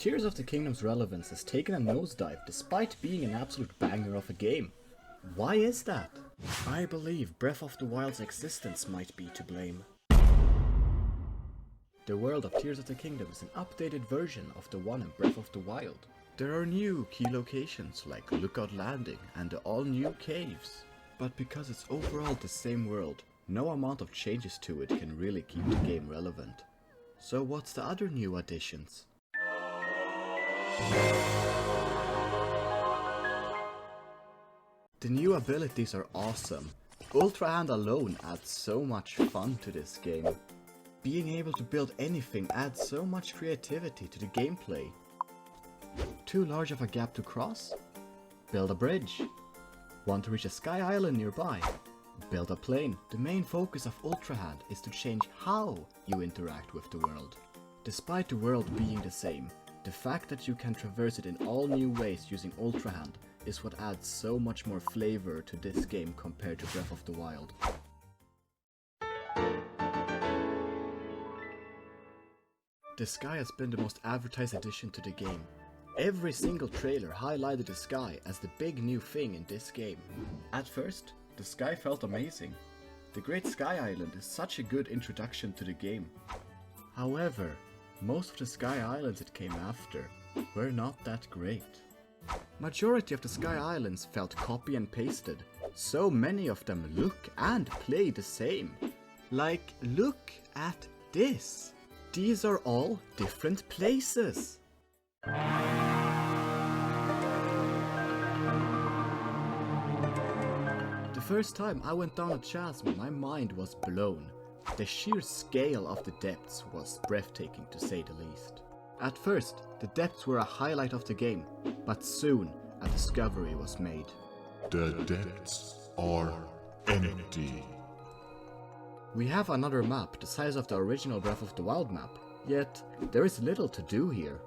Tears of the Kingdom's relevance has taken a nosedive despite being an absolute banger of a game. Why is that? I believe Breath of the Wild's existence might be to blame. The world of Tears of the Kingdom is an updated version of the one in Breath of the Wild. There are new key locations like Lookout Landing and the all-new caves. But because it's overall the same world, no amount of changes to it can really keep the game relevant. So what's the other new additions? The new abilities are awesome. Ultra Hand alone adds so much fun to this game. Being able to build anything adds so much creativity to the gameplay. Too large of a gap to cross? Build a bridge. Want to reach a sky island nearby? Build a plane. The main focus of Ultra Hand is to change how you interact with the world. Despite the world being the same, the fact that you can traverse it in all new ways using Ultra Hand is what adds so much more flavor to this game compared to Breath of the Wild. The sky has been the most advertised addition to the game. Every single trailer highlighted the sky as the big new thing in this game. At first, the sky felt amazing. The Great Sky Island is such a good introduction to the game. However, most of the sky islands that came after were not that great. Majority of the sky islands felt copy and pasted. So many of them look and play the same. Like, look at this. These are all different places. The first time I went down a chasm, my mind was blown. The sheer scale of the depths was breathtaking to say the least. At first, the depths were a highlight of the game, but soon a discovery was made. The depths are empty. We have another map the size of the original Breath of the Wild map, yet there is little to do here.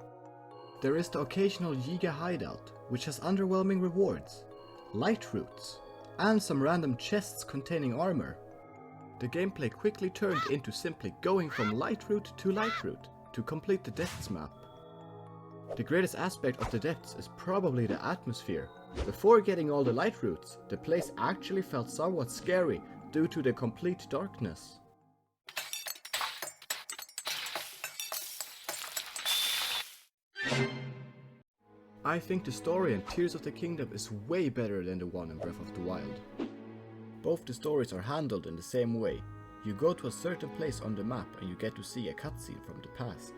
There is the occasional Yiga hideout, which has underwhelming rewards, light routes, and some random chests containing armor. The gameplay quickly turned into simply going from light route to light route to complete the depths map. The greatest aspect of the depths is probably the atmosphere. Before getting all the light routes, the place actually felt somewhat scary due to the complete darkness. I think the story in Tears of the Kingdom is way better than the one in Breath of the Wild. Both the stories are handled in the same way. You go to a certain place on the map and you get to see a cutscene from the past.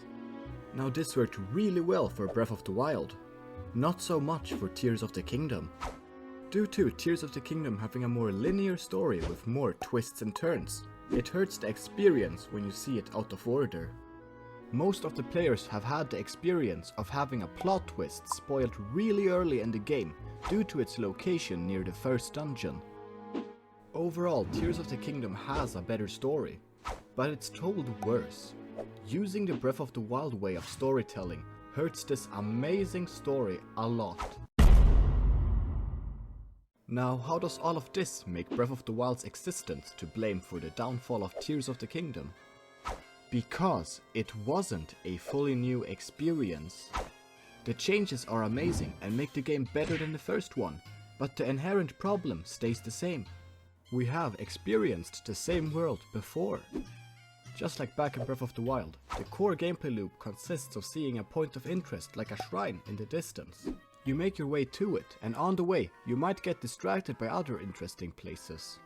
Now this worked really well for Breath of the Wild. Not so much for Tears of the Kingdom. Due to Tears of the Kingdom having a more linear story with more twists and turns, it hurts the experience when you see it out of order. Most of the players have had the experience of having a plot twist spoiled really early in the game due to its location near the first dungeon. Overall, Tears of the Kingdom has a better story, but it's told worse. Using the Breath of the Wild way of storytelling hurts this amazing story a lot. Now, how does all of this make Breath of the Wild's existence to blame for the downfall of Tears of the Kingdom? Because it wasn't a fully new experience. The changes are amazing and make the game better than the first one, but the inherent problem stays the same. We have experienced the same world before. Just like back in Breath of the Wild, the core gameplay loop consists of seeing a point of interest like a shrine in the distance. You make your way to it, and on the way you might get distracted by other interesting places.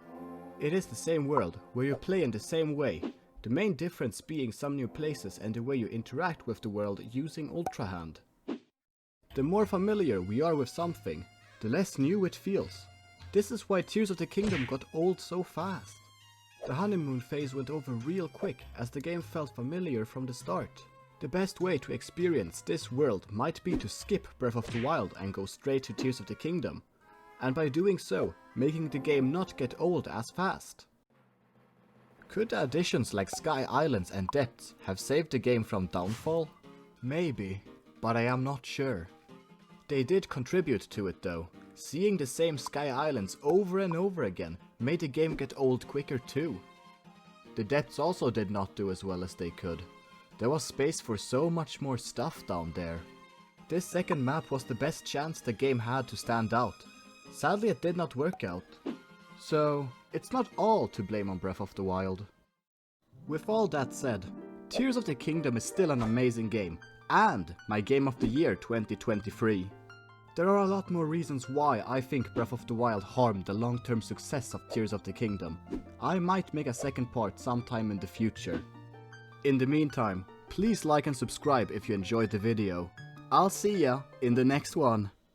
It is the same world, where you play in the same way, the main difference being some new places and the way you interact with the world using Ultra Hand. The more familiar we are with something, the less new it feels. This is why Tears of the Kingdom got old so fast. The honeymoon phase went over real quick as the game felt familiar from the start. The best way to experience this world might be to skip Breath of the Wild and go straight to Tears of the Kingdom, and by doing so, making the game not get old as fast. Could the additions like Sky Islands and Depths have saved the game from downfall? Maybe, but I am not sure. They did contribute to it though. Seeing the same Sky Islands over and over again made the game get old quicker too. The Depths also did not do as well as they could. There was space for so much more stuff down there. This second map was the best chance the game had to stand out. Sadly it did not work out. So, it's not all to blame on Breath of the Wild. With all that said, Tears of the Kingdom is still an amazing game, and my Game of the Year 2023. There are a lot more reasons why I think Breath of the Wild harmed the long-term success of Tears of the Kingdom. I might make a second part sometime in the future. In the meantime, please like and subscribe if you enjoyed the video. I'll see ya in the next one.